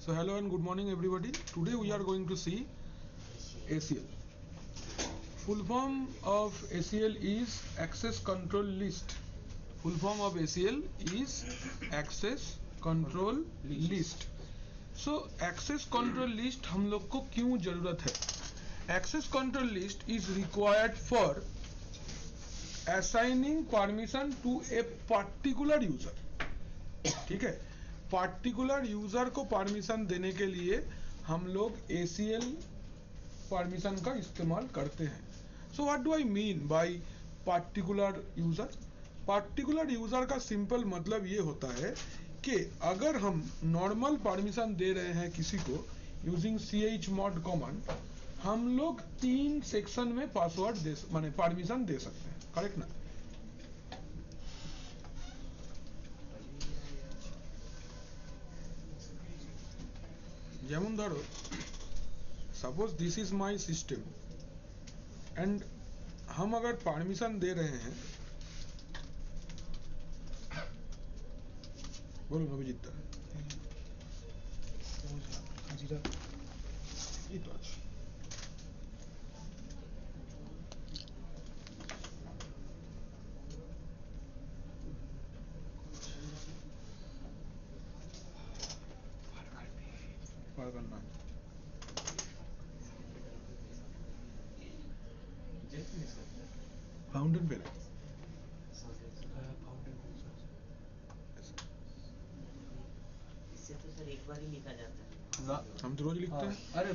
So hello and good morning everybody. Today we are going to see ACL. Full form of ACL is Access Control List. Full form of ACL is Access Control List. So Access Control List हम लोग को क्यों जरूरत है? Access Control List is required for assigning permission to a particular user. ठीक है, particular user को permission देने के लिए हम लोग ACL परमिशन का इस्तेमाल करते हैं. So what do I mean by particular user? Particular user का सिंपल मतलब ये होता है कि अगर हम नॉर्मल परमिशन दे रहे हैं किसी को यूजिंग chmod कमांड, हम लोग 3 सेक्शन में पासवर्ड दे माने परमिशन दे सकते हैं. करेक्ट ना? যেমন ধরো suppose this is my system and हम अगर परमिशन दे रहे हैं, बोलो नवीजीत ये तो अच्छा करना फाउंटेन पेन इससे तो सर एक बार ही लिखा जाता है ना, हम तो रोज लिखते हैं. अरे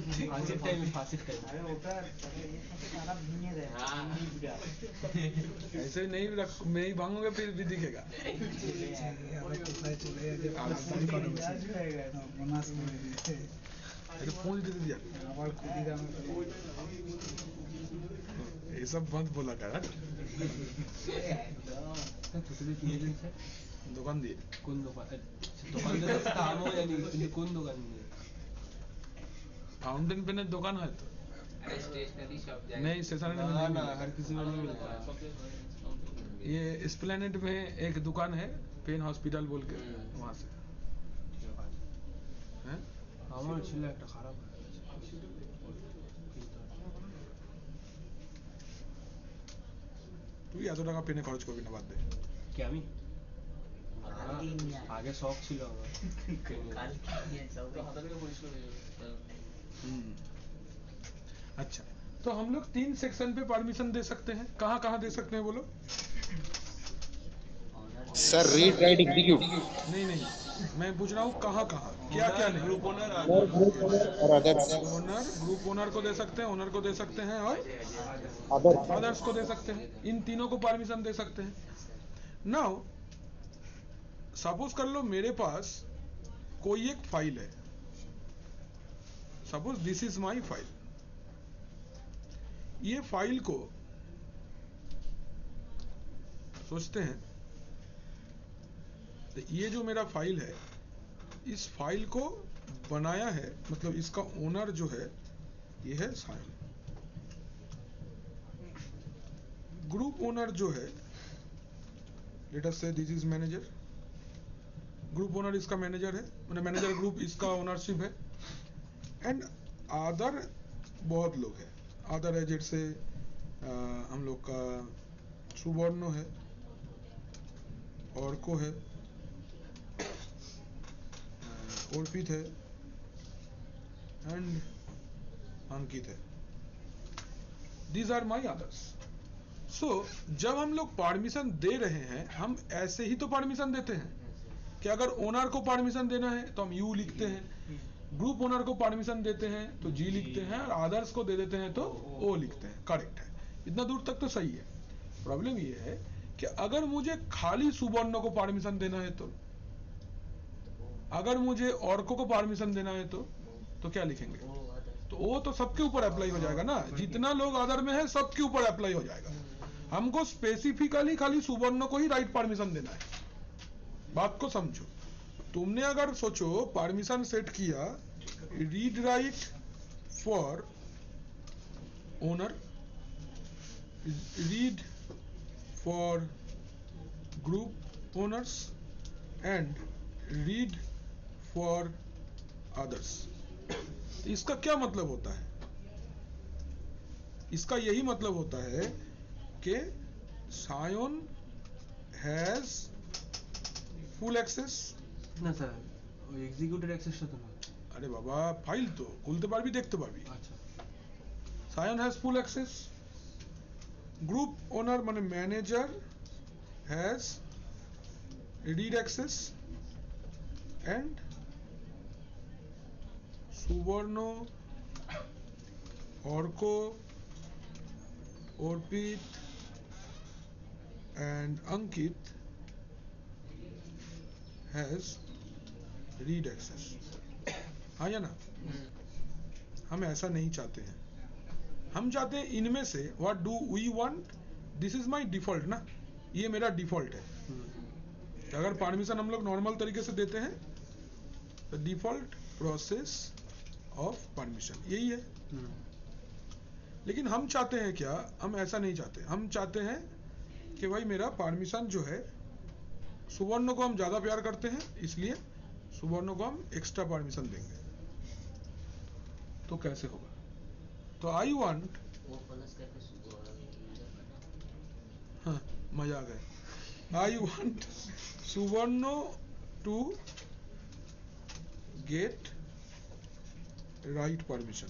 फासिल टाइम अरे होता है ये सब सारा भीने रहे ऐसे नहीं रख, मैं ही भांगूंगा फिर भी दिखेगा. अरे फोन दे दिया ये सब बंद बोला कर. দোকান দিয়ে কোন দোকান তো আমিও জানি কিন্তু কোন দোকান দিয়ে फाउंटेन पेन दुकान है तो स्टेशनरी शॉप नहीं स्टेशनरी में ना नहीं हर किसी में नहीं मिलता. ये एस्प्लेनेड में एक दुकान है पेन हॉस्पिटल बोल के, वहाँ से हैं. আমার ছিল একটা খারাপ তুই এত টাকা পেনে খরচ করবি না, বাদ দে. কি আমি আগে শখ ছিল আমার अच्छा, तो हम लोग 3 सेक्शन पे परमिशन दे सकते हैं. कहाँ कहाँ दे सकते हैं बोलो? सर रीड राइट एग्जीक्यूट नहीं नहीं, मैं पूछ रहा हूँ कहाँ कहाँ, क्या क्या नहीं. ग्रुप ओनर और अदर्स ओनर, ग्रुप ओनर को दे सकते हैं, ओनर को दे सकते हैं और अदर्स को दे सकते हैं. इन तीनों को परमिशन दे सकते हैं. नाउ सपोज कर लो मेरे पास कोई एक फाइल है. Suppose this is my file. ये फाइल को सोचते हैं तो ये जो मेरा फाइल है, इस फाइल को बनाया है, मतलब इसका ओनर जो है ये है साहिल. ग्रुप ओनर जो है, लेट अस से this is manager. Group owner इसका मैनेजर है, मतलब मैनेजर ग्रुप इसका ओनरशिप है. एंड अदर बहुत लोग हैं. अदर है जैसे हम लोग का सुवर्णो है, ऑर्को है, अर्पित है एंड अंकित है. These are my others. So जब हम लोग परमिशन दे रहे हैं, हम ऐसे ही तो परमिशन देते हैं कि अगर ओनर को परमिशन देना है तो हम यू लिखते हैं, ग्रुप ओनर को परमिशन देते हैं तो जी लिखते हैं, और अदर्स को दे देते हैं तो ओ लिखते हैं. करेक्ट है, इतना दूर तक तो सही है. प्रॉब्लम ये है कि अगर मुझे खाली सुवर्ण को परमिशन देना है तो, अगर मुझे ऑर्को को परमिशन देना है तो क्या लिखेंगे? तो वो तो सबके ऊपर अप्लाई हो जाएगा ना. जितना लोग अदर में है सबके ऊपर अप्लाई हो जाएगा. हमको स्पेसिफिकली खाली सुवर्ण को ही राइट परमिशन देना है. बात को समझो. तुमने अगर सोचो परमिशन सेट किया read write for owner, read for group owners and read for others. इसका क्या मतलब होता है? इसका यही मतलब होता है कि Sion has full access. না স্যার ওই এক্সিকিউটেড অ্যাক্সেসটা তো না আরে বাবা, ফাইল তো খুলতে পারবি, দেখতে পারবি। আচ্ছা Sion has full access. Group owner মানে manager has read access and সুবর্ণ, অর্ক, অর্পিত and Ankit has read access. हाँ या ना? हम ऐसा नहीं चाहते हैं। हम चाहते हैं इनमें से what do we want? This is my default ना, ये मेरा डिफॉल्ट है। अगर परमिशन हम लोग नॉर्मल तरीके से देते हैं तो डिफॉल्ट प्रोसेस ऑफ परमिशन यही है। लेकिन हम चाहते हैं क्या, हम ऐसा नहीं चाहते। हम चाहते हैं कि भाई मेरा परमिशन जो है, सुवर्ण को हम ज्यादा प्यार करते हैं इसलिए सुवर्ण को हम एक्स्ट्रा परमिशन देंगे। तो कैसे होगा? तो आई वांट, वो प्लस करके हाँ मजा आ गया। आई वांट सुवर्ण टू गेट राइट परमिशन।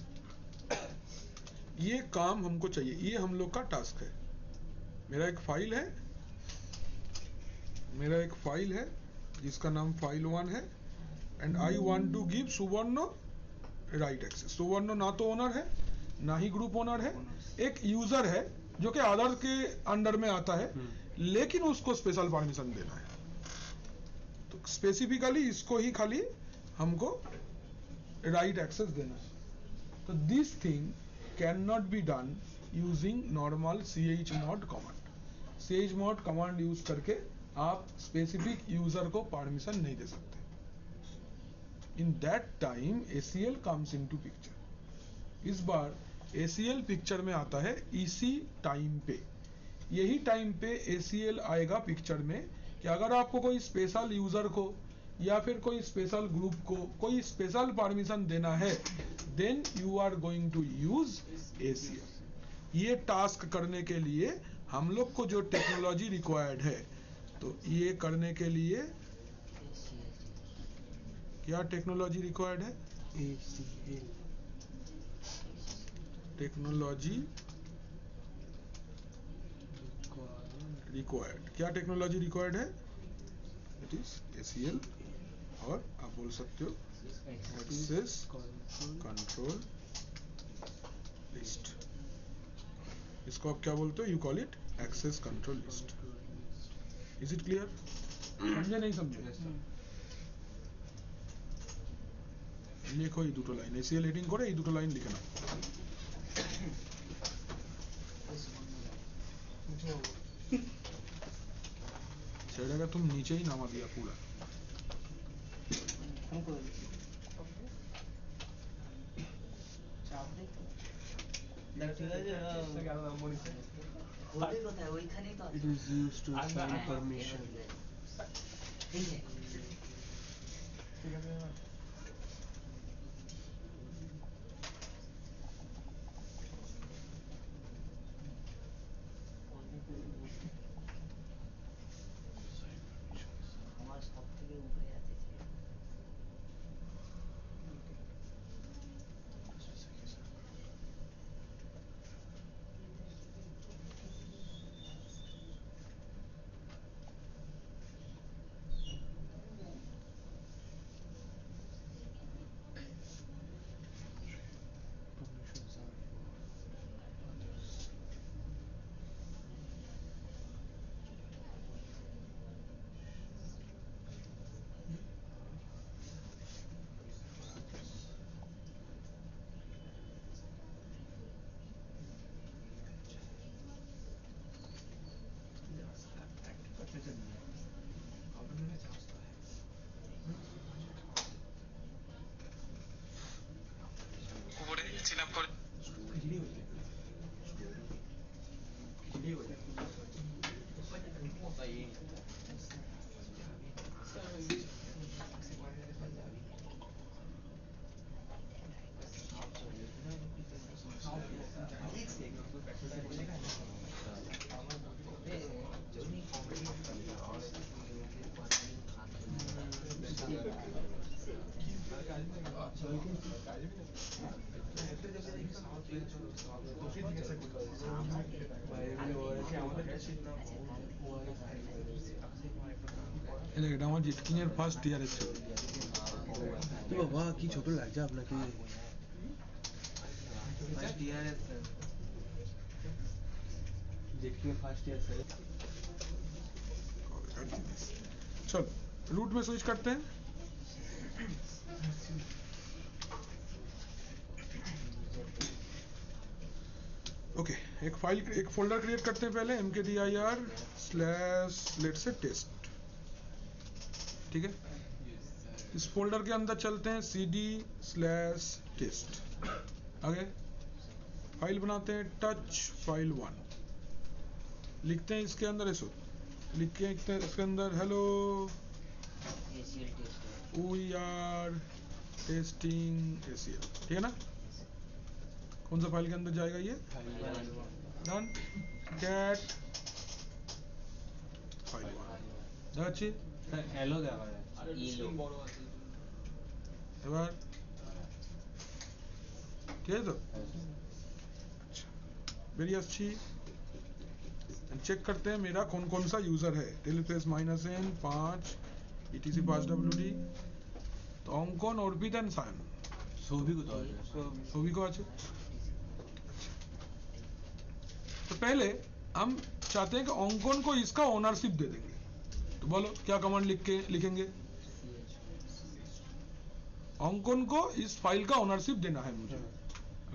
ये काम हमको चाहिए, ये हम लोग का टास्क है। मेरा एक फाइल है जिसका नाम file1 है and I want to give Suvarna write access. Suvarna ना तो ओनर है ना ही ग्रुप ओनर है, एक यूजर है जो कि आधार के अंडर में आता है, लेकिन उसको स्पेशल परमिशन देना है। तो स्पेसिफिकली इसको ही खाली हमको राइट एक्सेस देना है। तो this thing can not be done using normal chmod command. chmod command use करके आप स्पेसिफिक यूजर को परमिशन नहीं दे सकते। In that time ACL comes into picture. इस बार ACL पिक्चर में आता है इसी टाइम पे। यही टाइम पे ACL आएगा पिक्चर में कि अगर आपको कोई स्पेशल यूजर को या फिर कोई स्पेशल ग्रुप को कोई स्पेशल परमिशन देना है, then you are going to use ACL। ये टास्क करने के लिए हम लोग को जो टेक्नोलॉजी रिक्वायर्ड है, तो ये करने के लिए क्या टेक्नोलॉजी रिक्वायर्ड है? ACL technology required. क्या टेक्नोलॉजी रिक्वायर्ड है? इट इज ACL और आप बोल सकते हो एक्सेस कंट्रोल लिस्ट। इसको आप क्या बोलते हो? You call it access control list. Is it clear? समझे नहीं समझे? লিখো এই দুটো লাইন, ACL হেডিং করে এই দুটো লাইন লিখে নাও। সেটাকে तुम नीचे ही नामा दिया पूरा। ওইখানেই তো It is used to assign permission. আমার সব থেকে উপরে আছে Permissions are for others. এটা আমার জিটকিং এর ফার্স্ট ইয়ারে ছিল। বাবা কি ছোট লাগছে আপনাকে। फर्स्ट ईयर है सर। जेटकी फर्स्ट ईयर से चलो रूट में स्विच करते हैं। ओके एक फाइल एक फोल्डर क्रिएट करते हैं पहले mkdir / लेट्स से टेस्ट। ठीक है, इस फोल्डर के अंदर चलते हैं cd/test। आगे फाइल बनाते हैं टच फाइल 1, लिखते हैं इसके अंदर ऐसो लिख के इसके अंदर हेलो एसीएल टेस्ट है। We are testing ACL। ठीक है ना, कौन सा फाइल के अंदर जाएगा ये done cat file 1 that's it. Hello क्या है এবার ঠিক আছে তো বেরিয়ে আসছি। चेक करते हैं मेरा कौन कौन सा यूजर है। टेलीफेस -n 5 etc 5wd तो अंकन अर्पित एंड सायन सोभी को तो सभी को আছে। तो पहले हम चाहते हैं कि अंकन को इसका ओनरशिप दे देंगे। तो बोलो क्या कमांड लिखेंगे। अंकन को इस फाइल का ओनरशिप देना है मुझे।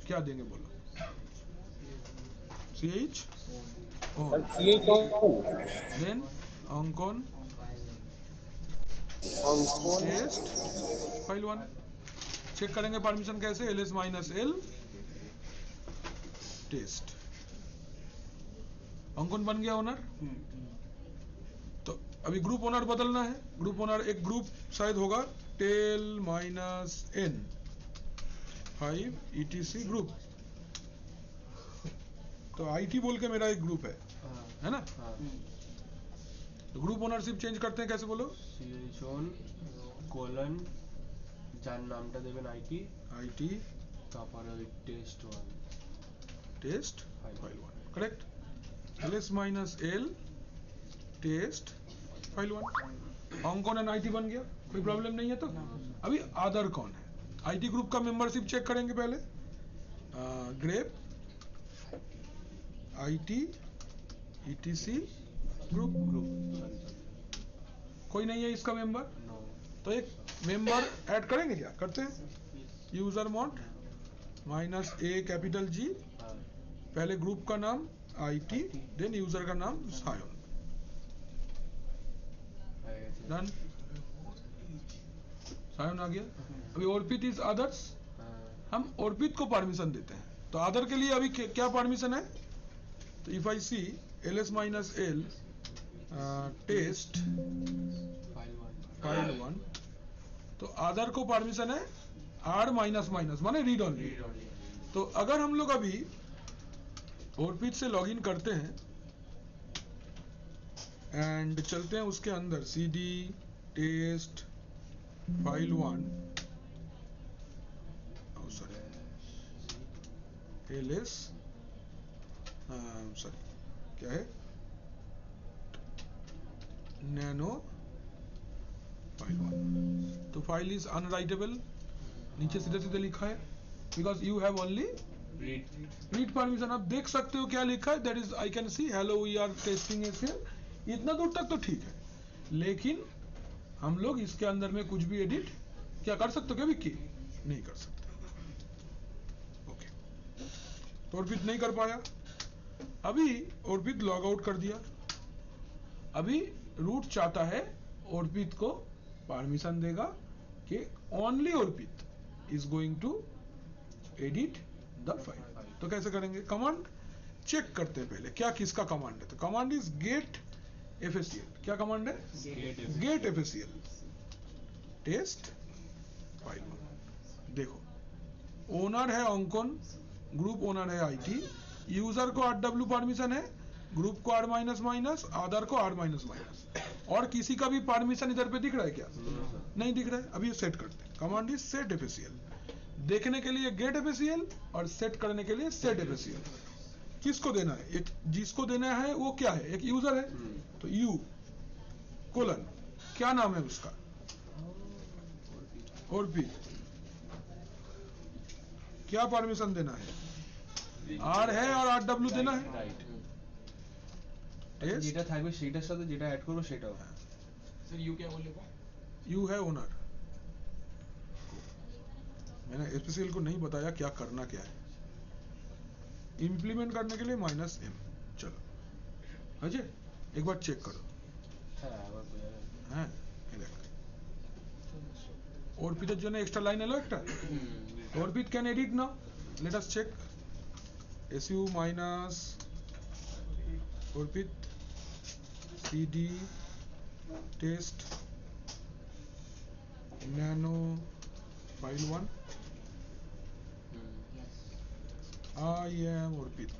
क्या देंगे बोलो। ch Sir, CH देन अंकन टेस्ट फाइल 1 चेक करेंगे परमिशन कैसे ls-l टेस्ट। अंकन बन गया ओनर। तो अभी ग्रुप ओनर बदलना है। ग्रुप ओनर एक ग्रुप शायद होगा टेल -n 5 etc ग्रुप। तो IT बोल के मेरा एक ग्रुप है ना। तो ग्रुप ओनरशिप चेंज करते हैं कैसे बोलो। কোলন যার নামটা দেবেন IT তারপরে ওই test 1 test file 1 correct. ls-l test file 1 Ankan and IT बन गया। कोई प्रॉब्लम नहीं है। तो अभी अदर कौन है। IT ग्रुप का मेंबरशिप चेक करेंगे पहले ग्रेप IT etc ग्रुप कोई नहीं है इसका मेंबर। तो एक मेंबर ऐड करेंगे क्या करते हैं user mod -a capital G पहले ग्रुप का नाम IT देन यूजर का नाम सायन डन। सायन आ गया। अभी अर्पित इज अदर्स हम अर्पित को परमिशन देते हैं। तो अदर के लिए अभी क्या परमिशन है। तो if I see ls-l test file 1 तो अदर को परमिशन है r माने रीड ओनली। तो अगर हम लोग अभी अर्पित से लॉगिन करते हैं एंड चलते हैं उसके अंदर cd test file 1 ls sorry क्या है नैनो फाइल 1 तो फाइल इज अनराइटेबल नीचे सीधे सीधे लिखा है because you have only read permission. आप देख सकते हो क्या लिखा है that is I can see hello we are testing ACL। इतना दूर तक तो ठीक है लेकिन हम लोग इसके अंदर में कुछ भी एडिट क्या कर सकते हो क्या विक्की नहीं कर सकते। ओके तो अर्पित नहीं कर पाया। अभी अर्पित लॉग आउट कर दिया। अभी रूट चाहता है अर्पित को परमिशन देगा कि only Arpit is going to edit the file. तो कैसे करेंगे कमांड चेक करते हैं पहले क्या किसका कमांड है। तो कमांड इज गेट FACL। क्या कमांड है गेट FACL टेस्ट फाइल 1। देखो ओनर है अंकन ग्रुप ओनर है IT यूजर को RW परमिशन है ग्रुप को R-, अदर को R-। और किसी का भी परमिशन इधर पे दिख रहा है क्या नहीं दिख रहा है। अभी ये सेट करते हैं कमांड इज सेट FACL देखने के लिए गेट एफएसीएल और सेट करने के लिए सेट एफएसीएल। किसको देना है? एक जिसको देना है वो क्या है? एक यूजर है, तो यू कोलन क्या नाम है उसका? और भी क्या परमिशन देना है? आर है और आर डब्ल्यू देना है। রাইট टेस्ट যেটা থাকবে সেটার সাথে যেটা অ্যাড করব সেটাও सर यू क्या बोले वो? यू है ओनर। मैंने एफएसीएल को नहीं बताया क्या करना क्या है। इंप्लीमेंट करने के लिए -m। चलो अजय एक बार चेक करो। হ্যাঁ আবার বোঝা যাবে হ্যাঁ এই দেখ অর্পিতের জন্য এক্সট্রা লাইন এলো একটা। Arpit can edit now, let us check. su minus Arpit cd test nano file 1 Yes. I am অর্পিত।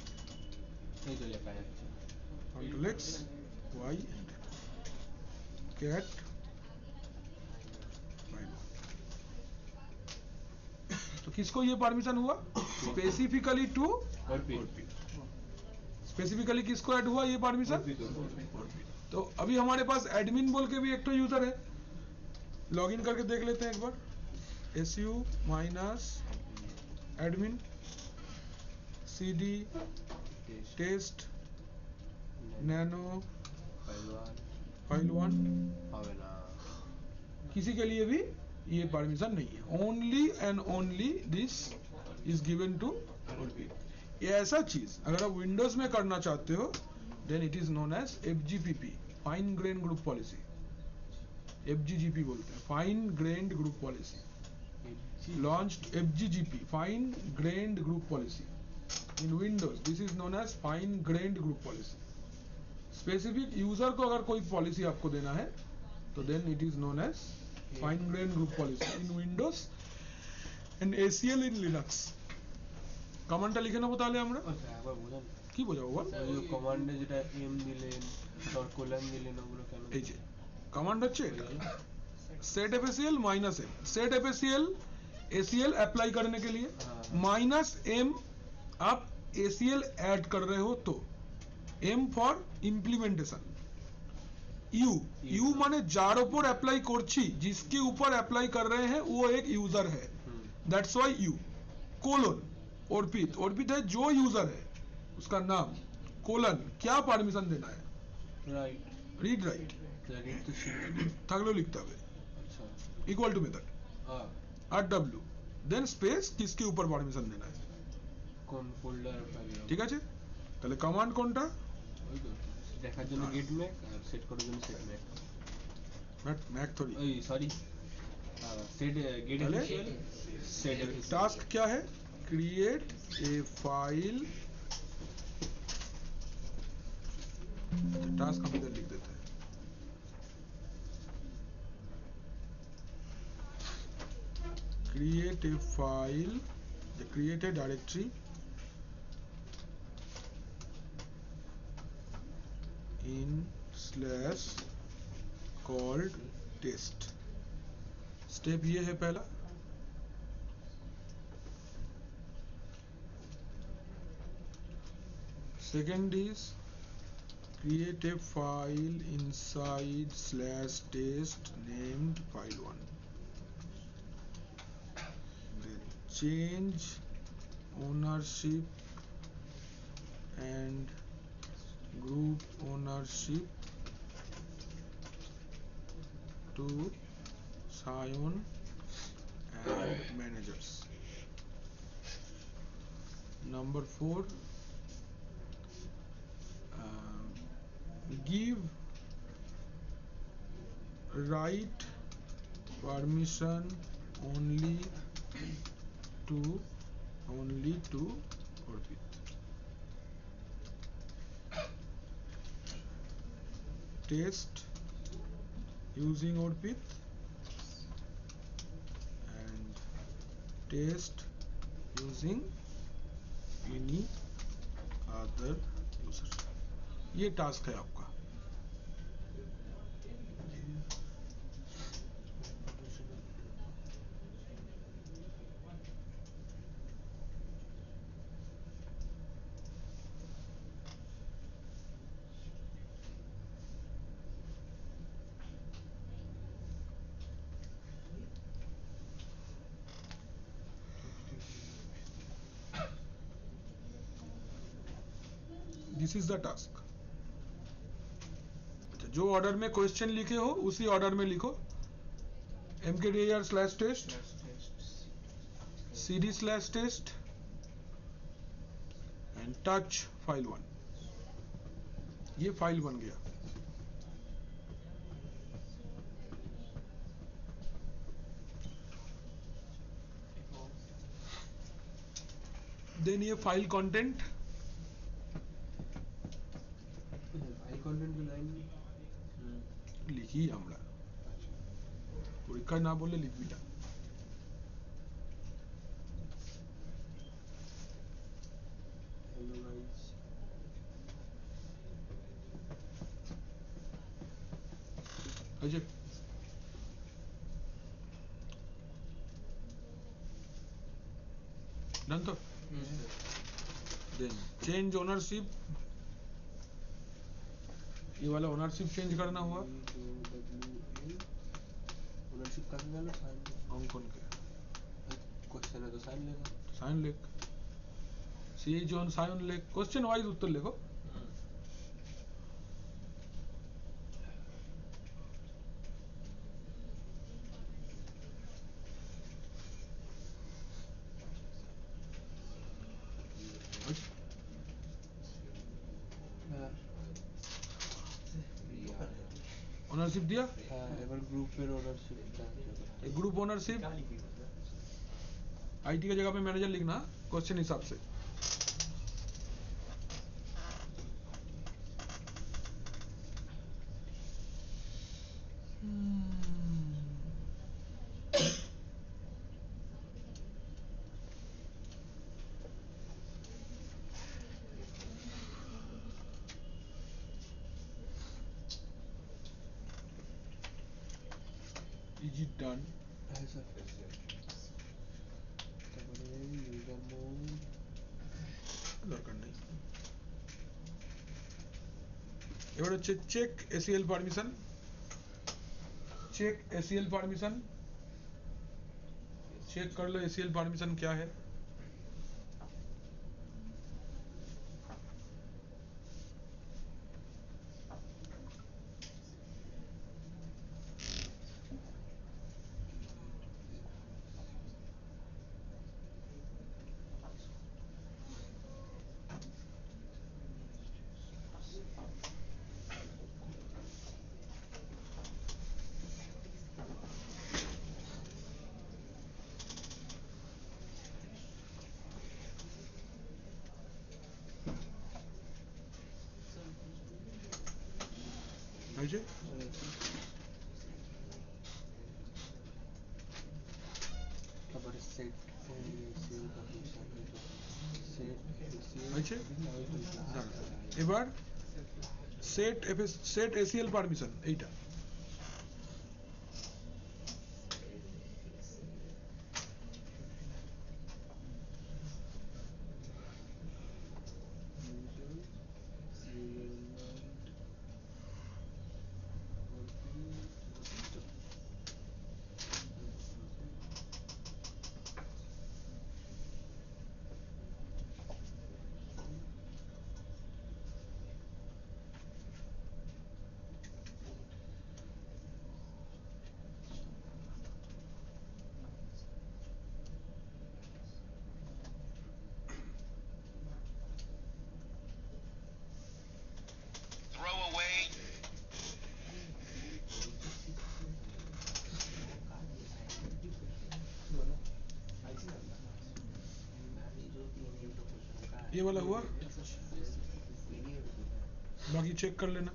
এই তো লেখা যাচ্ছে Control X Y and cat file 1। तो किसको ये परमिशन हुआ? स्पेसिफिकली टू অর্পিত स्पेसिफिकली किसको ऐड हुआ ये परमिशन? অর্পিত तो अभी हमारे पास एडमिन बोल के भी एक तो यूजर है। लॉगिन करके देख लेते हैं एक बार। su minus admin cd test nano file 1। হবে না किसी के लिए भी ये परमिशन नहीं है। Only and only this is given to orbit. ये ऐसा चीज अगर आप विंडोज में करना चाहते हो then it is known as FGPP, fine grain group policy. FGGP बोलते हैं, fine grained group policy. Launched FGGP, fine grained group policy in Windows. This is known as fine grained group policy. Specific user को अगर कोई policy आपको देना है तो then it is known as fine grain group policy in Windows and ACL in Linux. কমান্ডটা লিখে নেবো তাহলে আমরা। আচ্ছা একবার বোঝান কি বোঝাবো বল? ওই কমান্ডে যেটা এম দিলেন ডট কোলন দিলেন ওগুলো কেন এই যে কমান্ড হচ্ছে এটা set FACL minus m। Set FACL ACL apply करने के लिए, -m आप ACL ऐड कर रहे हो तो, m फॉर इम्प्लीमेंटेशन। यू माने जार ऊपर अप्लाई করছি, जिसके ऊपर अप्लाई कर रहे हैं वो एक यूजर है, दैट्स व्हाई यू कोलन ऑर्पित। ऑर्पित है जो यूजर है उसका नाम कोलन क्या परमिशन देना है? রাইট रीड राइट রেড টু শিট থাকলেও লিখতে হবে আচ্ছা equal to method rw then space किसके ऊपर परमिशन देना है। কোন ফোল্ডার পাবে ঠিক আছে, তাহলে কমান্ড কোনটা? ওই তো দেখার জন্য গেট ম্যাক আর সেট করার জন্য সেট ম্যাক मैक थोड़ी। ওই সরি সেট গেট তাহলে? অফিशियल সেট टास्क क्या है? Create a file. टास्क हम इधर लिख देते हैं। Create a file, create a directory in slash called test। Step ये है पहला। Second is create a file inside slash test named file1। then change ownership and group ownership to Sion and managers। number 4 give right permission only to Orbit। test using Orbit and test using any other user। ये task है आपका। This is the task. जो order में question लिखे हो उसी order में लिखो। mkdir/test cd/test and touch file 1। ये फाइल बन गया। देन ये file content, file content line লিখি আমরা, পরীক্ষায় না বললে লিখবি না। হ্যালো গাইস, হয়েছে? डन तो देन चेंज ओनरशिप, ये वाला ओनरशिप चेंज करना हुआ ओनरशिप का गया ना साइन अंकन के क्वेश्चन है तो साइन लेगा। साइन लिख, सी जोन साइन लिख, क्वेश्चन वाइज उत्तर लिखो। ओनरशिप दिया, হ্যাঁ এবার গ্রুপের ওনরশিপ ग्रुप ओनरशिप आईटी की जगह पे मैनेजर लिखना क्वेश्चन हिसाब से। Is it done? হ্যাঁ স্যার। তারপরে ইউজার মোড দরকার নেই। এবার হচ্ছে check ACL permission. Check ACL permission, check कर लो एसीएल परमिशन क्या है। হয়েছে? তারপরে সেট সেল পারমিশন হয়েছে? এবার সেট এসিএল পারমিশন এইটা। ये वाला हुआ, बाकी चेक कर लेना।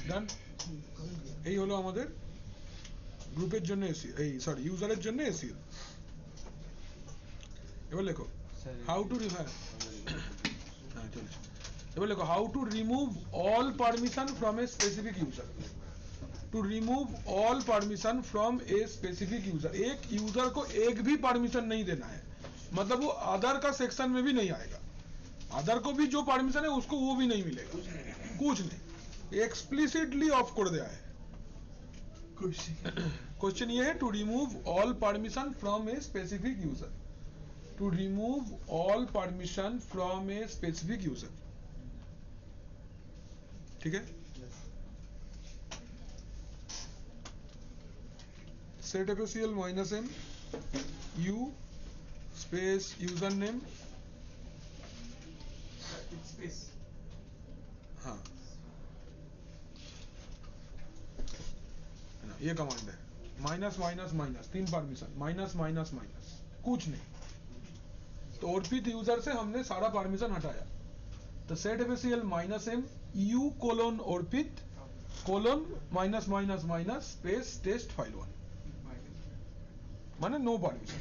ডান। এই হলো আমাদের গ্রুপের জন্য সরি ইউজারের জন্য এসিএল। এবার লেখো হাউ টু হ্যাঁ চলছে। এবার লেখো how to remove all permission from a specific user. To remove all permission from a specific user. एक यूजर को एक भी परमिशन नहीं देना है, मतलब वो अदर का सेक्शन में भी नहीं आएगा। अदर को भी जो परमिशन है उसको वो भी नहीं मिलेगा, कुछ नहीं, एक्सप्लिसिटली ऑफ कर दिया है। क्वेश्चन ये है to remove all permission from a specific user. to remove all permission from a specific user. ठीक है? Set FACL minus m u space username. It's space. हाँ, है ना, ये कमांड है minus minus minus, 3 permission, minus minus minus, कुछ नहीं। तो अर्पित यूजर से हमने सारा परमिशन हटाया, तो set FACL minus m u colon Arpit colon minus minus minus space test file 1, माने नो परमिशन।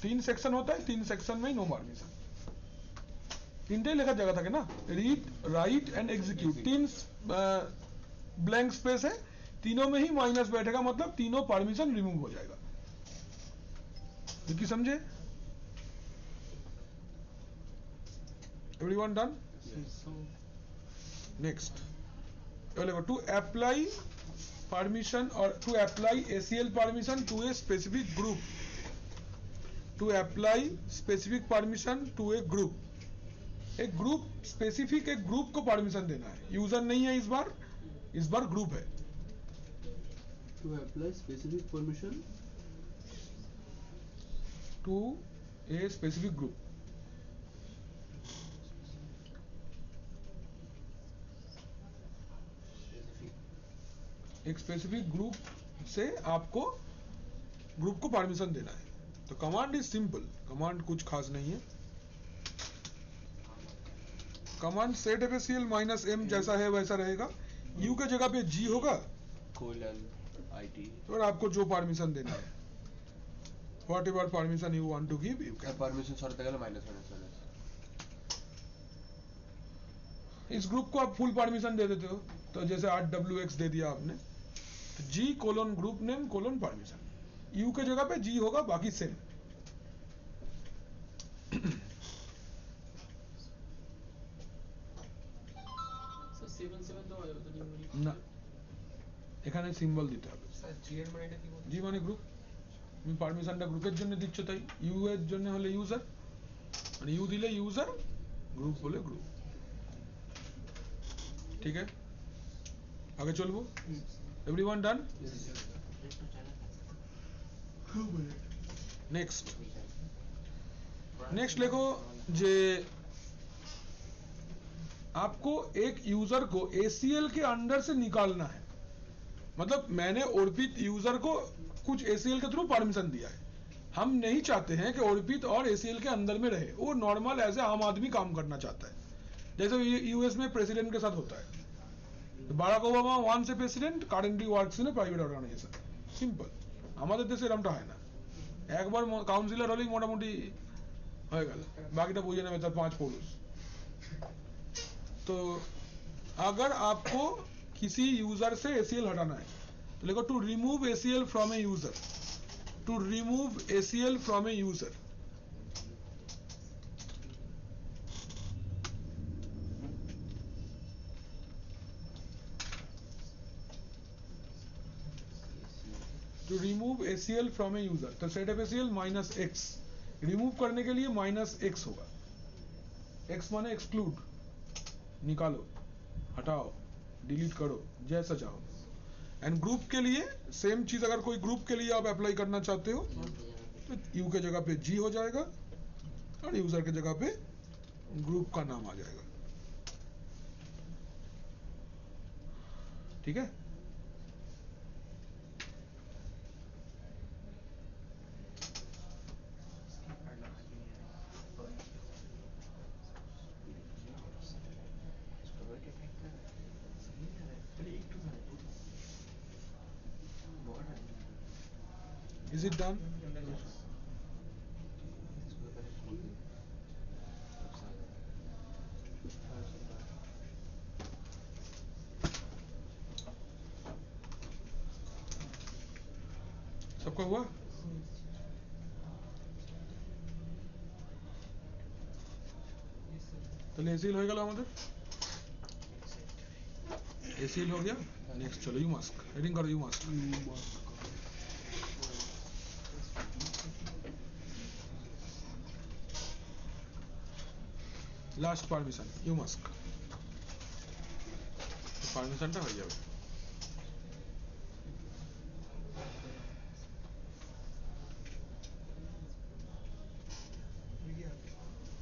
3 सेक्शन होता है, 3 सेक्शन में ही नो परमिशन। 3 लिखा जगह था ना, read write and execute, 3 blank space है, तीनों में ही माइनस बैठेगा, मतलब तीनों परमिशन रिमूव हो जाएगा। क्योंकि समझे? Everyone done? Next to apply permission और to apply ACL permission to a specific group, to apply specific permission to a group. एक ग्रुप स्पेसिफिक, एक ग्रुप को परमिशन देना है, यूजर नहीं है इस बार ग्रुप है। To apply specific permission to a specific group. एक स्पेसिफिक ग्रुप से आपको ग्रुप को परमिशन देना है। तो कमांड इज सिंपल, कमांड कुछ खास नहीं है। Command set FACL minus m जैसा है वैसा रहेगा, u के जगह पे g होगा, कोलन IT और आपको जो परमिशन देना है, whatever permission you want to give you can. Permission sort करेगा माइनस माइनस। इस ग्रुप को आप फुल परमिशन दे देते हो, तो जैसे 8wx दे दिया आपने, तो g colon group name colon permission, u के जगह पे g होगा, बाकी सेम। So 7 তো না, এখানে সিম্বল দিতে হবে। স্যার জি এর মানেটা কি বলুন? জি মানে গ্রুপ, তুমি পারমিশনটা গ্রুপের জন্য দিচ্ছ, তাই ইউ এর জন্য হলে ইউজার, মানে ইউ দিলে ইউজার, গ্রুপ হলে গ্রুপ। ঠিক है, আগে চলবো। এভরিওয়ান ডান? नेक्स्ट लिखो जे आपको एक यूजर को ACL के अंडर से निकालना है। मतलब मैंने अर्पित यूजर को कुछ ACL के थ्रू परमिशन दिया है, हम नहीं चाहते हैं कि अर्पित और ACL के अंदर में रहे, वो नॉर्मल एज ए आम आदमी काम करना चाहता है, जैसे यूएस में प्रेसिडेंट के साथ होता है। तो बाराक ओबामा 1 से president, currently works in a private organisation, simple. আমাদের দেশে এরকমটা হয় না, একবার কাউন্সিলর হলেই মোটামুটি হয়ে গেল, বাকিটা বুঝে নেবে তার 5 পুরুষ। तो अगर आपको किसी यूजर से ACL हटाना है तो लिखो to remove ACL from a user, to remove ACL from a user. To remove ACL from a user, तो set FACL minus x, remove करने के लिए माइनस x होगा, x माने एक्सक्लूड, निकालो, हटाओ, डिलीट करो, जैसा चाहो। एंड ग्रुप के लिए सेम चीज, अगर कोई ग्रुप के लिए आप अप्लाई करना चाहते हो तो यू के जगह पे जी हो जाएगा और यूजर के जगह पे ग्रुप का नाम आ जाएगा। ठीक है, is it done? सबका हुआ? তাহলে এসিল হয়ে গেল আমাদের, এসিল हो गया। नेक्स्ट चलो यू मास्क, हेडिंग करो umask. Last permission umask পারমিশনটা হয়ে যাবে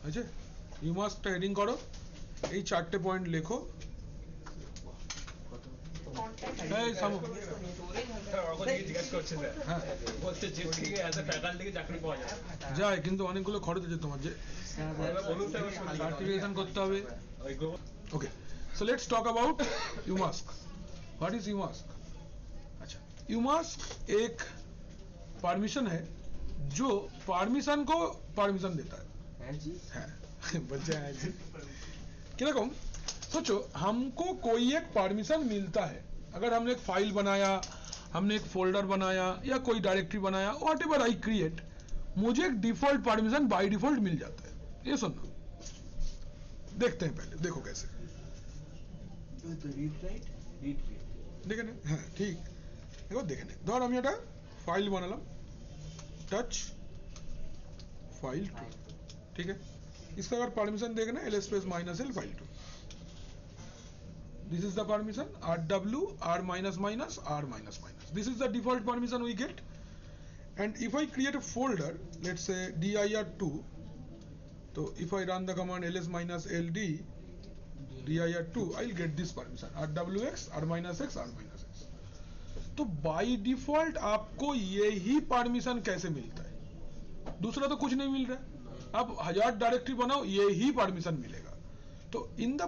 আছে ইউ মাস্কটা হেডিং করো এই চারটে পয়েন্ট লেখো এই সামু হ্যাঁ যায় কিন্তু অনেকগুলো খরচ আছে তোমার যে সার্টিফিকেশন করতে হবে okay so let's talk about umask what is umask अच्छा यूमास्क एक परमिशन है जो परमिशन को परमिशन देता है बच्चा है जी किरकम सोचो हमको कोई एक परमिशन मिलता है अगर हमने एक फाइल बनाया हमने एक फोल्डर बनाया या कोई डायरेक्टरी बनाया व्हाटएवर आई क्रिएट मुझे एक डिफॉल्ट परमिशन बाय डिफॉल्ट मिल जाता है ये सुनना देखते हैं पहले देखो कैसे देखे ना हाँ ठीक देखो देखे ना धर আমি একটা फाइल বানালাম टच फाइल 2 ठीक है इसका अगर परमिशन देखना ls space minus l file 2 this is the permission rw r minus minus r minus minus this is the default permission we get and if I create a folder let's say dir2 so if I run the command ls minus ld dir2 I'll get this permission rwx r minus x r minus x तो by default आपको यही permission कैसे मिलता है दूसरा तो कुछ नहीं मिल रहा है आप 1000 डायरेक्टरी बनाओ यही परमिशन मिलेगा तो in the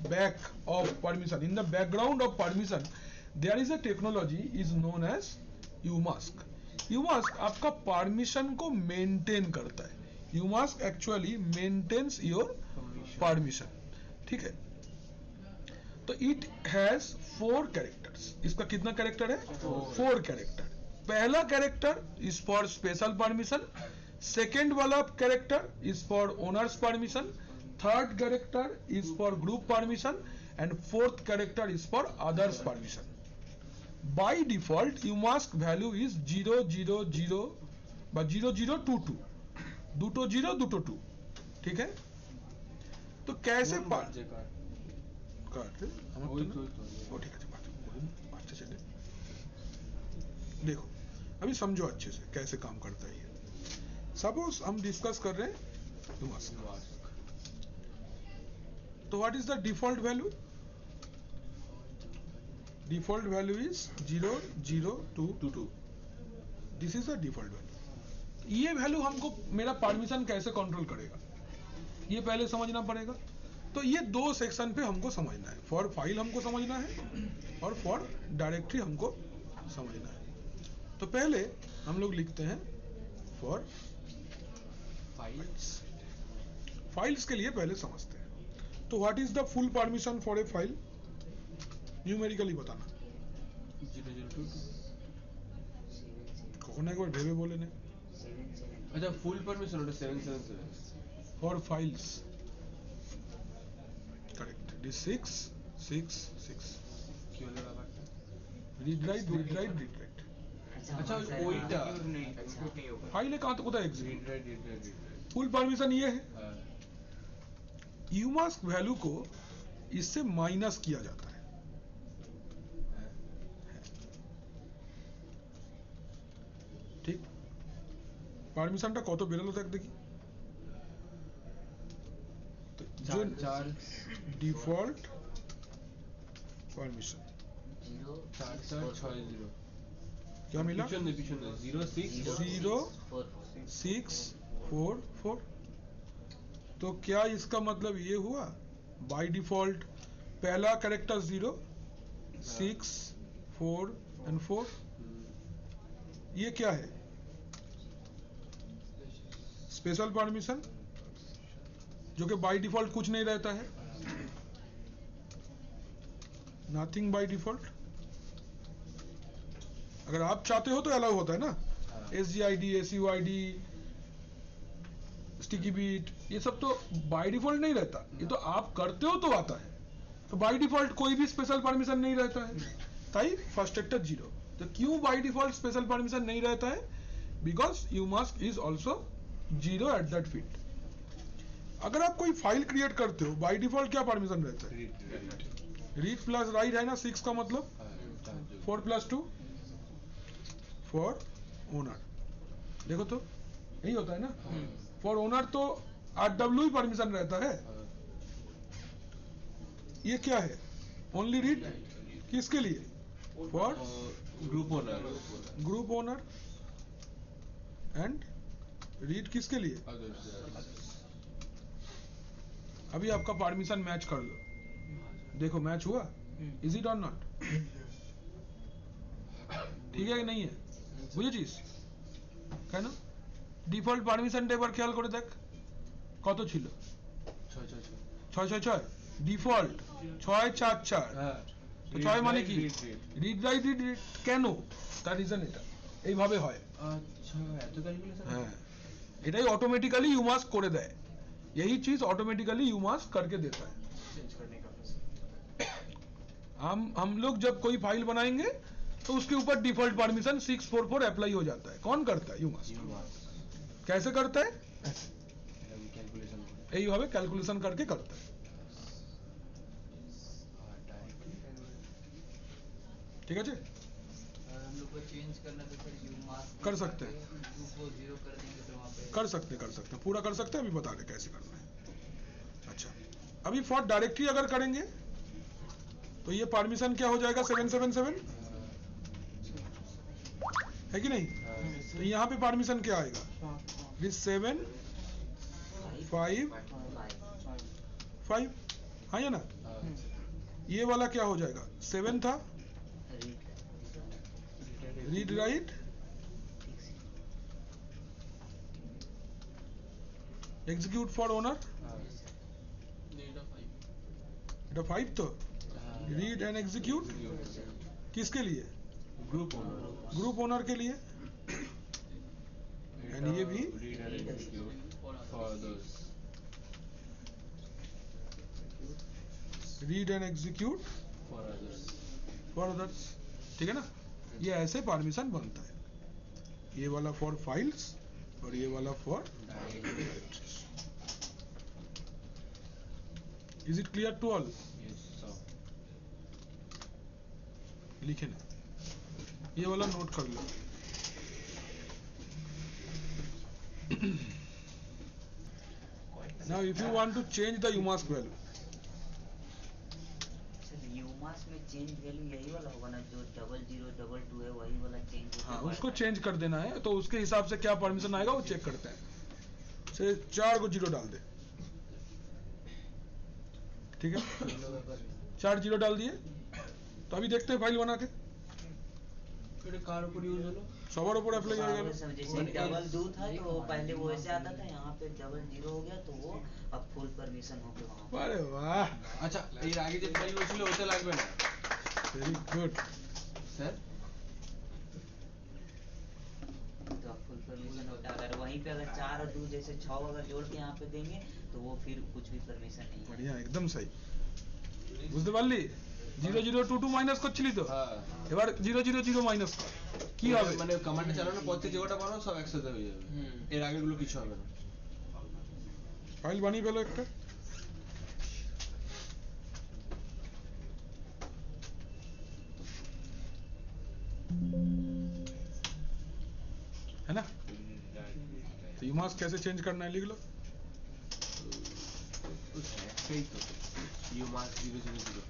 back of permission in the background of permission there is a technology is known as umask umask आपका परमिशन को मेंटेन करता है umask actually maintains your permission ठीक है तो इट हैज 4 कैरेक्टर्स इसका कितना कैरेक्टर है 4 कैरेक्टर पहला character is for special permission second वाला character is for owners permission third character is for group permission and fourth character is for others permission by default umask value is 000 বা 0022 দুটো 0 দুটো 2 ठीक है तो कैसे अच्छा चले देखो अभी समझो अच्छे से कैसे काम करता है ये सपोज हम डिस्कस कर रहे हैं तो what is the default value default value is 0022 this is the default value ये वैल्यू हमको मेरा परमिशन कैसे कंट्रोल करेगा ये पहले समझना पड़ेगा तो ये दो सेक्शन पे हमको समझना है फॉर फाइल हमको समझना है और फॉर डायरेक्टरी हमको समझना है तो पहले हम लोग लिखते हैं फॉर फाइल्स फाइल्स के लिए पहले समझते हैं तो what is the full permission for a file numerically बताना 0022 कौन एक बार भेबे बोले ने अच्छा फुल परमिशन ওটা 777 फॉर फाइल्स करेक्ट दिस 666 কি হলো ব্যাপারটা रीड राइट अच्छा ওইটা फाइल कहां तक होता है रीड राइट फुल परमिशन ये है यूमास्क वैल्यू को इससे माइनस किया जाता है ठीक परमिशनটা কত বেরোলো দেখ দেখি तो जो डिफॉल्ट परमिशन 4460 क्या मिला পিছনে 0644 तो क्या इसका मतलब ये हुआ बाय डिफॉल्ट पहला कैरेक्टर 0 6 4 एंड 4 ये क्या है स्पेशल परमिशन जो कि बाय डिफॉल्ट कुछ नहीं रहता है नथिंग बाय डिफॉल्ट अगर आप चाहते हो तो अलाउ होता है ना SGID SUID स्टिकी बीट ये सब तो बाय डिफॉल्ट नहीं रहता ये तो आप करते हो तो आता है तो बाय डिफॉल्ट कोई भी स्पेशल परमिशन नहीं रहता है ताई फर्स्ट एक्टर 0 तो क्यों बाय डिफॉल्ट स्पेशल परमिशन नहीं रहता है because umask is also 0 at that field अगर आप कोई फाइल क्रिएट करते हो बाय डिफॉल्ट क्या परमिशन रहता है? रीड प्लस राइट है ना, 6 का मतलब 4 प्लस 2 फॉर ओनर। देखो तो यही होता है ना, फॉर ओनर तो RW ही परमिशन रहता है। ये क्या है? ओनली रीड किसके लिए? For group owner and read किसके लिए? अभी आपका परमिशन मैच कर लो, देखो मैच हुआ, इज इट और नॉट? ঠিক আছে नहीं है, বুঝেছিস কেন? ডিফল্ট পারমিশন এবার খেয়াল করে দেখ কত ছিল, 666 ডিফল্ট 644। তো 6 মানে কি? রিড রাইট রিড কেন? তার রিজন এটা এইভাবে হয়। আচ্ছা এত ক্যালকুলেশন। হ্যাঁ এটাই ऑटोमेटिकली यूमास्क করে দেয়, यही चीज ऑटोमेटिकली यूमास्क करके देता है। चेंज करने का हम लोग जब कोई फाइल बनाएंगे तो उसके ऊपर डिफॉल्ट परमिशन 644 अप्लाई हो जाता है। कौन करता है? यूमास्क। कैसे करता है? ক্যালকুলেশন এইভাবে ক্যালকুলেশন करके करता है। ठीक है जी, हम लोग को चेंज करना तो फिर यू मास्क कर सकते हैं। टू को 0 कर देंगे तो वहाँ पे कर सकते हैं, पूरा कर सकते हैं। अभी बता रहे कैसे करना है। अच्छा अभी फॉर डायरेक्टरी अगर करेंगे तो ये परमिशन क्या हो जाएगा? 777 है कि नहीं? तो यहाँ पे परमिशन क्या आएगा? दिस 7 5 5, हाँ या ना? ये वाला क्या हो जाएगा? 7 था read write execute for owner, data 5 এটা 5 तो रीड एंड एग्जीक्यूट किसके लिए? ग्रुप ओनर के लिए। एंड ये भी read and execute for others. ठीक है ना? ये ऐसे परमिशन बनता है, ये वाला फॉर फाइल्स और ये वाला for directories. Is it clear to all? लिखे ना, ये वाला नोट कर लो। Now if you want to change the UMask value, umask में चेंज वैल्यू यही वाला होगा ना, जो 0022 है वही वाला चेंज हाँ उसको चेंज कर देना है। तो उसके हिसाब से क्या परमिशन आएगा वो चेक करते हैं। से 4 को 0 डाल दे, ठीक है? 4 0 डाल दिए। तो अभी देखते हैं फाइल बना के এটা কার উপর ইউজ হলো? सबर ऊपर अप्लाई हो गया। जैसे डबल 2 था तो पहले वो ऐसे आता था, यहाँ पे डबल 0 हो गया तो वो अब फुल परमिशन हो गया वहाँ पे। अरे वाह, আচ্ছা এর আগে যে ফাইলগুলো ছিল ওতে লাগবে না वेरी गुड। স্যার। तो अब फुल परमिशन होता है। अगर वहीं पे अगर 4 और 2 जैसे 6 अगर जोड़ के यहाँ पे देंगे तो वो फिर कुछ भी परमिशन नहीं है। बढ़िया, एकदम सही। বুঝতে পারলি? 0022 মাইনাস করছিলি তো, হ্যাঁ এবার 000 মাইনাস কর, কি হবে? মানে কমান্ডটা চালানোর পর থেকে যে কটা বানাও সব একসাথে হয়ে যাবে, এর আগেরগুলো কিছু হবে না। ফাইল বানিয়ে ফেলো একটা। है ना? तो यूमास्क कैसे चेंज करना है लिख लो। একটাই তো ইউ মার্ক 000।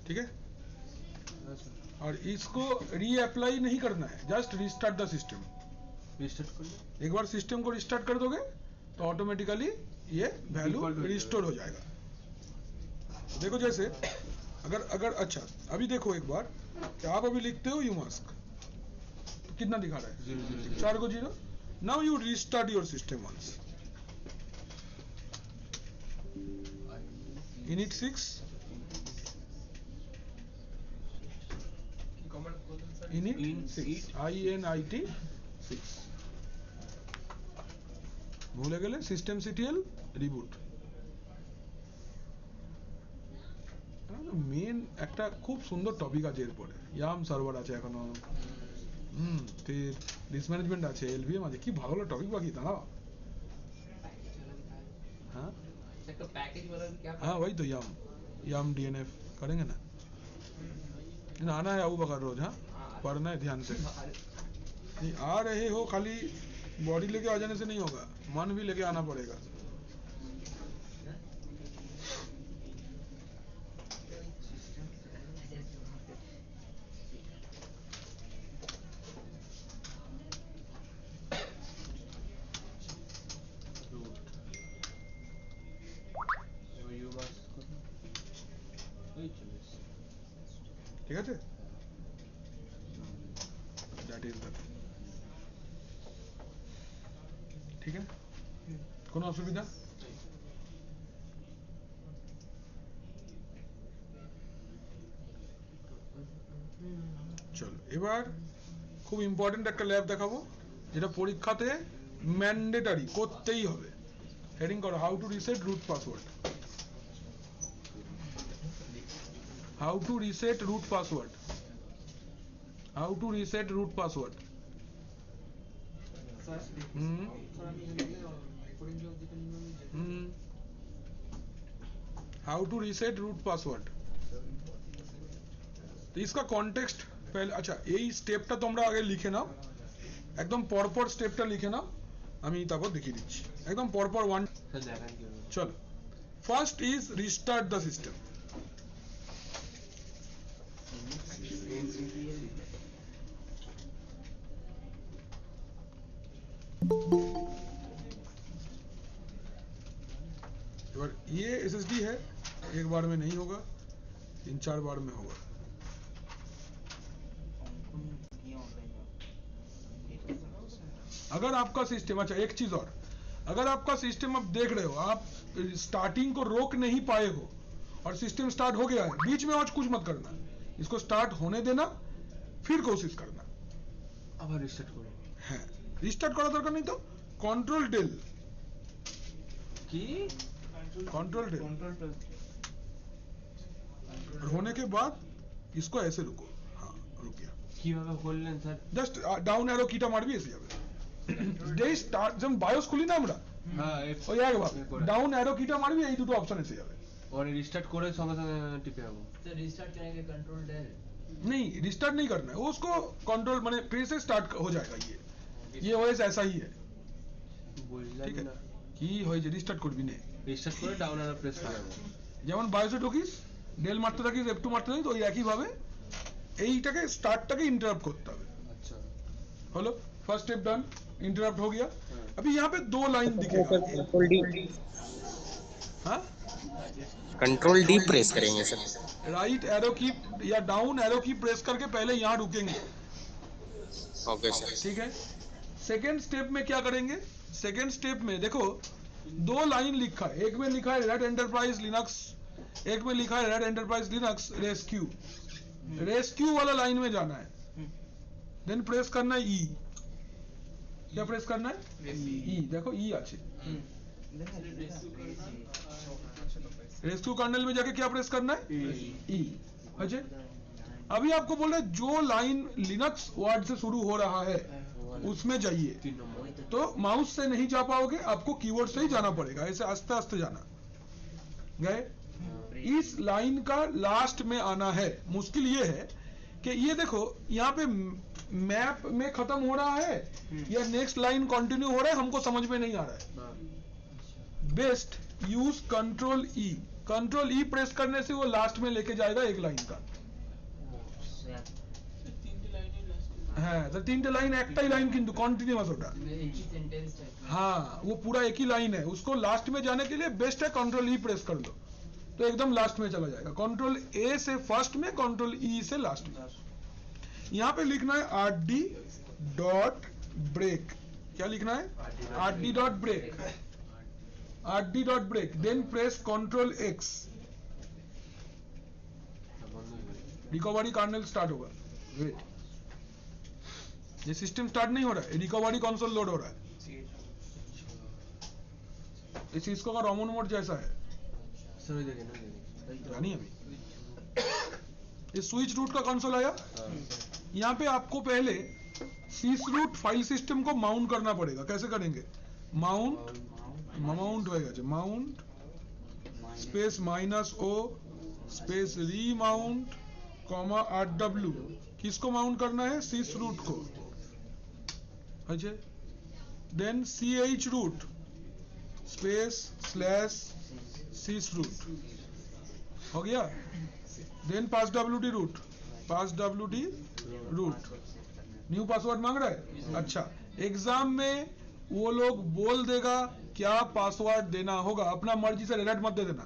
ठीक है, हाँ सर, और इसको रीअप्लाई नहीं करना है, just restart the system. Restart कर लो। एक बार सिस्टम को रिस्टार्ट कर दोगे तो ऑटोमेटिकली ये वैल्यू Default हो रिस्टोर हो जाएगा। देखो जैसे अगर अगर अच्छा अभी देखो एक बार कि आप अभी लिखते हो यू मास्क तो कितना दिखा रहा है? 0 4 को 0। Now you restart your system once. init 6 comment खोल सर। init Init 6 init 6 ভুলে গেলে সিস্টেম সিটিএল রিবুট। মেন একটা খুব সুন্দর টপিক আছে এরপরে, ইয়াম সার্ভার আছে এখনো, ফির ডিস ম্যানেজমেন্ট আছে, এলভিএম আছে, কি ভালো ভালো টপিক বাকি দাঁড়াও। हाँ तो पैकेज वाला भी क्या हाँ वही तो याम याम डीएनएफ करेंगे ना। आना है अबू बकर रोज, हाँ पढ़ना है ध्यान से। नहीं आ रहे हो खाली बॉडी लेके आ जाने से नहीं होगा, मन भी लेके आना पड़ेगा। ঠিক আছে, দ্যাট ইজ দ্যাট। ঠিক আছে, কোনো অসুবিধা? চলো এবার খুব ইম্পর্টেন্ট একটা ল্যাব দেখাবো যেটা পরীক্ষাতে ম্যান্ডেটরি করতেই হবে। হেডিং করো how to reset root password. How to reset root password. How to reset root password. How to reset root password. तो इसका कॉन्टेक्स्ट पहले, अच्छा এই স্টেপটা তোমরা আগে লিখে নাও, একদম পরপর স্টেপটা লিখে নাও, আমি তারপর দেখিয়ে দিচ্ছি একদম পরপর ওয়ান। স্যার দেখান কি হবে। চলো, first is restart the system. एबार ये एसएसडी है, एक बार में नहीं होगा, 3-4 बार में होगा। अगर आपका सिस्टम, अच्छा एक चीज और, अगर आपका सिस्टम आप देख रहे हो आप स्टार्टिंग को रोक नहीं पाए हो और सिस्टम स्टार्ट हो गया है, बीच में आज कुछ मत करना, इसको स्टार्ट होने देना, फिर कोशिश करना। আবার রিস্টার্ট করো। হ্যাঁ রিস্টার্ট করা দরকার নেই তো, कंट्रोल डेल কি कंट्रोल डेल होने के बाद इसको ऐसे रुको। हाँ रुक गया, কিভাবে করলেন স্যার? জাস্ট ডাউন অ্যারো কিটা মারবি এসে যাবে। যেই স্টার্ট যেমন বায়োস খুলি না আমরা, হ্যাঁ ওই একবার ডাউন অ্যারো কিটা মারবি, এই দুটো অপশন এসে যাবে। और রিস্টার্ট করে সঙ্গে সঙ্গে টিপে যাবো। तो रिस्टार्ट करेंगे कंट्रोल डेल। नहीं रिस्टार्ट नहीं करना है, वो उसको कंट्रोल माने फिर से स्टार्ट हो जाएगा। ये ओएस ऐसा ही है, বুঝলাম ঠিক না। আছে। কি হয়েছে রিস্টার্ট করবি না, রিস্টার্ট করে ডাউন অ্যারো প্রেস করে যাবো। যেমন বায়োসে ঢুকিস ডেল মারতে থাকিস F2 মারতে থাকিস, ওই একই ভাবে এইটাকে স্টার্টটাকে इंटरप्ट করতে হবে। আচ্ছা hello first step done, interrupt हो गया। अभी यहाँ पे 2 लाइन दिखेगा। हाँ कंट्रोल डी प्रेस करेंगे सर। राइट एरो की या डाउन एरो की प्रेस करके पहले यहाँ रुकेंगे, ओके सर। ठीक है। सेकेंड स्टेप में क्या करेंगे, सेकेंड स्टेप में देखो 2 लाइन लिखा है, एक में लिखा है रेड एंटरप्राइज लिनक्स, एक में लिखा है red enterprise Linux rescue. Rescue वाला लाइन में जाना है, देन प्रेस करना है ई। क्या प्रेस करना है? ई। देखो ई আছে, रेस्क्यू कर्नल में जाके क्या प्रेस करना है? ई। अच्छा अभी आपको बोल रहे जो लाइन लिनक्स वर्ड से शुरू हो रहा है उसमें जाइए, तो माउस से नहीं जा पाओगे, आपको कीबोर्ड से ही जाना पड़ेगा, ऐसे आस्ते आस्ते जाना। गए? इस लाइन का लास्ट में आना है। मुश्किल ये है कि ये देखो यहाँ पे मैप में खत्म हो रहा है या नेक्स्ट लाइन कंटिन्यू हो रहा है, हमको समझ में नहीं आ रहा है। बेस्ट यूज कंट्रोल ई। कंट्रोल ई प्रेस करने से वो लास्ट में लेके जाएगा एक लाइन का। হ্যাঁ তো তিনটে লাইন একটাই লাइन কিন্তু কন্টিনিউয়াস ওটা। एक ही सेंटेंस टाइप में। हाँ वो पूरा एक ही लाइन है, उसको लास्ट में जाने के लिए बेस्ट है कंट्रोल ई प्रेस कर लो तो एकदम लास्ट में चला जाएगा। कंट्रोल ए से फर्स्ट में, कंट्रोल ई से लास्ट में। यहाँ पे लिखना है RD डॉट ब्रेक। क्या लिखना है? RD dot break, RD dot break, then press control X, recovery kernel start होगा। वेट, ये सिस्टम स्टार्ट नहीं हो रहा है, रिकवरी कंसोल लोड हो रहा है। इस सिस्को का रोमन मोड जैसा है, सर देखिए ना जानिए अभी ये स्विच रूट का कंसोल आया। यहाँ पे आपको पहले सिस रूट फाइल सिस्टम को माउंट करना पड़ेगा। कैसे करेंगे? माउंट होएगा, mount space -O space remount comma RW। किसको माउंट करना है? सिस रूट को। अच्छा, then CH root space slash sys root हो गया। Then pass WD root, pass WD root. New password मांग रहा है? अच्छा, एग्जाम में वो लोग बोल देगा क्या पासवर्ड देना होगा, अपना मर्जी से रेड मत दे देना,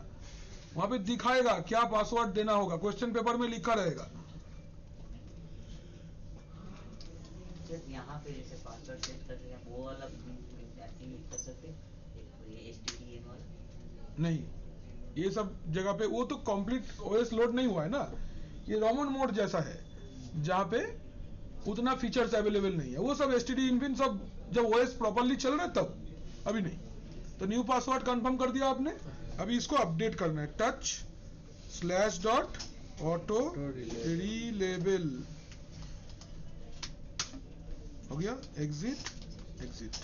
वहां पे दिखाएगा क्या पासवर्ड देना होगा, क्वेश्चन पेपर में लिखा रहेगा। यहाँ पे जैसे पासवर्ड सेट कर रहे हैं वो वाला ऐसे ही कर सकते हैं, ये HTTP वाला नहीं, ये सब जगह पे वो तो कंप्लीट OS लोड नहीं हुआ है ना, ये रोमन मोड जैसा है जहाँ पे उतना फीचर्स अवेलेबल नहीं है। वो सब STD इनपिन सब जब OS प्रॉपर्ली चल रहा है तब, अभी नहीं। तो न्यू पासवर्ड कंफर्म कर दिया आपने, अभी इसको अपडेट करना है। टच स्लैश डॉट ऑटो रीलेबल हो गया। Exit, exit.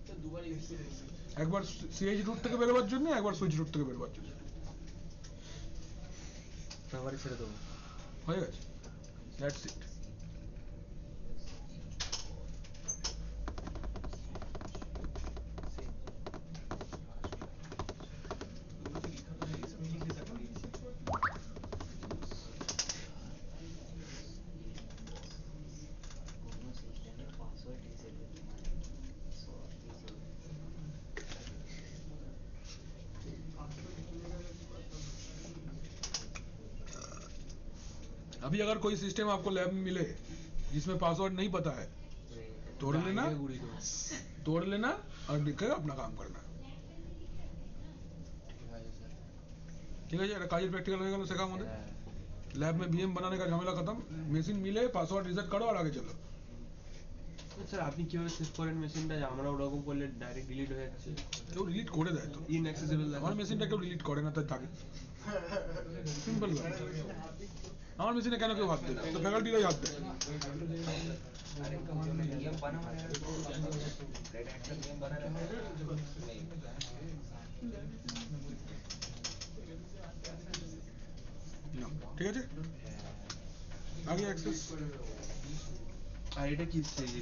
तो दोबारा यूज करेंगे। একবার CH রুট থেকে বেরোবার জন্য, একবার সুইচ রুট থেকে বেরোবার জন্য। আবার ছেড়ে দেবো। হয়ে গেছে, দ্যাটস ইট। दोनों सिस्टम में पासवर्ड रीसेट होती है। अभी अगर कोई सिस्टम आपको लैब में मिले जिसमें पासवर्ड नहीं पता है, तोड़ लेना, तोड़ लेना और लिखकर अपना काम करना। ঠিক আছে, একটা কাজের প্র্যাকটিক্যাল হয়ে গেল শেখা আমাদের। लैब में VM बनाने का झमेला खत्म, মেশিন মিলে পাসওয়ার্ড রিসেট করো আর আগে চলো। স্যার আপনি কিভাবে সেভ করেন মেশিনটা? আমরা ওরকম করলে ডাইরেক্ট ডিলিট হয়ে যাচ্ছে। কেউ ডিলিট করে দেয় তো, ইনঅ্যাক্সেসিবল আমার মেশিনটা কেউ ডিলিট করে না, তাই থাকে। সিম্পল আমার মেশিনে কেন কেউ হাত দেয় না? তো ফ্যাকাল্টিরাই হাত দেয়। না, ঠিক আছে, আগে অ্যাক্সেস। আর এটা কি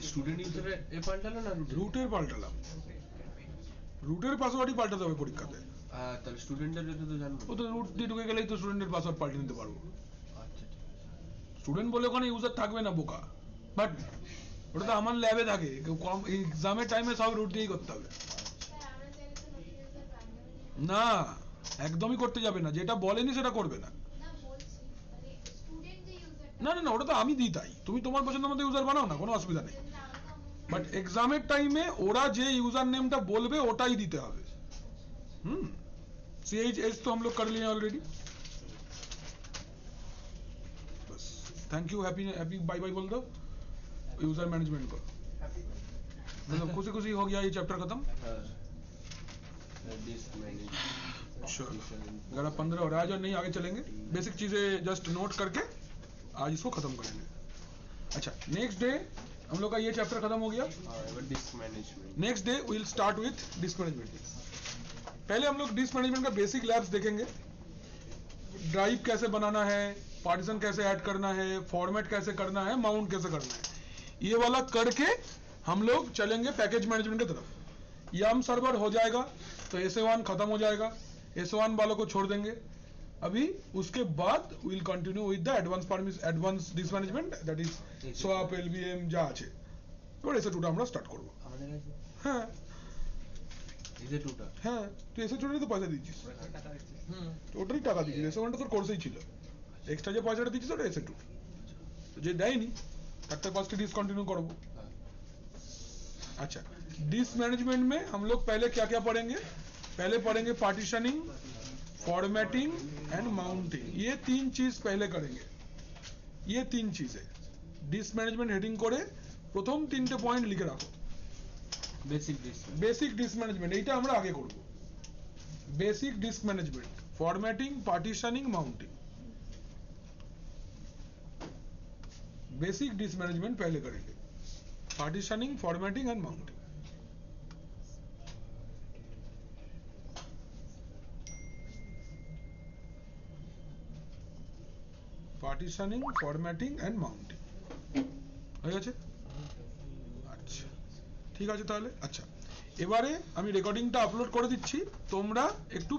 স্টুডেন্ট ইউজারে এ পাল্টালো না রুটের পাল্টালাম, রুটের পাসওয়ার্ডই পাল্টাতে হবে পরীক্ষাতে। তাহলে স্টুডেন্টের এটা তো জানবো। ও তো রুট দিয়ে ঢুকে গেলেই তো স্টুডেন্টের পাসওয়ার্ড পাল্টে নিতে পারবো। আচ্ছা ঠিক আছে। স্টুডেন্ট বলে ওখানে ইউজার থাকবে না, বোকা। বাট ওটা তো আমার ল্যাবে থাকে, এক্সামের টাইমে সব রুট দিয়েই করতে হবে। না, একদমই করতে যাবে না, যেটা বলেনি সেটা করবে না। না না না, ওটা তো আমি দিই, তাই তুমি তোমার পছন্দ মতো ইউজার বানাও না, কোনো অসুবিধা নেই। বাট এক্সামের টাইমে ওরা যে ইউজার नेमটা বলবে ওটাই দিতে হবে। CH तो हम लोग कर लिए ऑलरेडी। बस thank you, happy happy bye bye बोल दो यूजर मैनेजमेंट को। मतलब खुशी खुशी हो गया ये चैप्टर खत्म। चलो, 11:15 हो रहा है, जो नहीं आगे चलेंगे, बेसिक चीजें जस्ट नोट करके आज इसको खत्म करेंगे। अच्छा, नेक्स्ट डे हम लोग का ये चैप्टर खत्म हो गया। Disc management. Next day will start with disc management. पहले हम लोग डिस्क मैनेजमेंट का बेसिक लैब्स देखेंगे, ड्राइव कैसे बनाना है, पार्टीशन कैसे ऐड करना है, फॉर्मेट कैसे करना है, माउंट कैसे करना है, ये वाला करके हम लोग चलेंगे पैकेज मैनेजमेंट की तरफ। यम सर्वर हो जाएगा तो SA1 खत्म हो जाएगा, SA1 वालों को छोड़ देंगे अभी। उसके बाद will continue with the advance disk management, that is swap LVM যা আছে। এবার SA2টা আমরা স্টার্ট করব। আমাদের কাছে হ্যাঁ ইজে টুটা হ্যাঁ, তুই SA2টাই তো পয়সা দিয়েছিস, ওটারই টাকা দিয়েছিস। SA1টা তোর কোর্সেই ছিল, এক্সট্রা যে পয়সাটা দিয়েছিস ওটা SA2। তো যে দেয়নি তারটা কস্টে डिसकंटिन्यू করব। अच्छा, डिस्क मैनेजमेंट में हम लोग पहले क्या क्या पढ़ेंगे? पहले पढ़ेंगे पार्टीशनिंग, फॉर्मेटिंग एंड माउंटिंग। ये तीन चीज पहले करेंगे, ये तीन चीजें डिस्क मैनेजमेंट हेडिंग করে প্রথম তিনটে পয়েন্ট লিখে রাখো। বেসিক ডিস্ক ম্যানেজমেন্ট এইটা আমরা আগে করব। Basic disk management, formatting, partitioning, mounting. Basic disk management पहले करेंगे, partitioning, formatting and mounting. Partitioning, formatting and mounting হয়ে গেছে। আচ্ছা ঠিক আছে তাহলে। আচ্ছা এবারে আমি রেকর্ডিংটা আপলোড করে দিচ্ছি, তোমরা একটু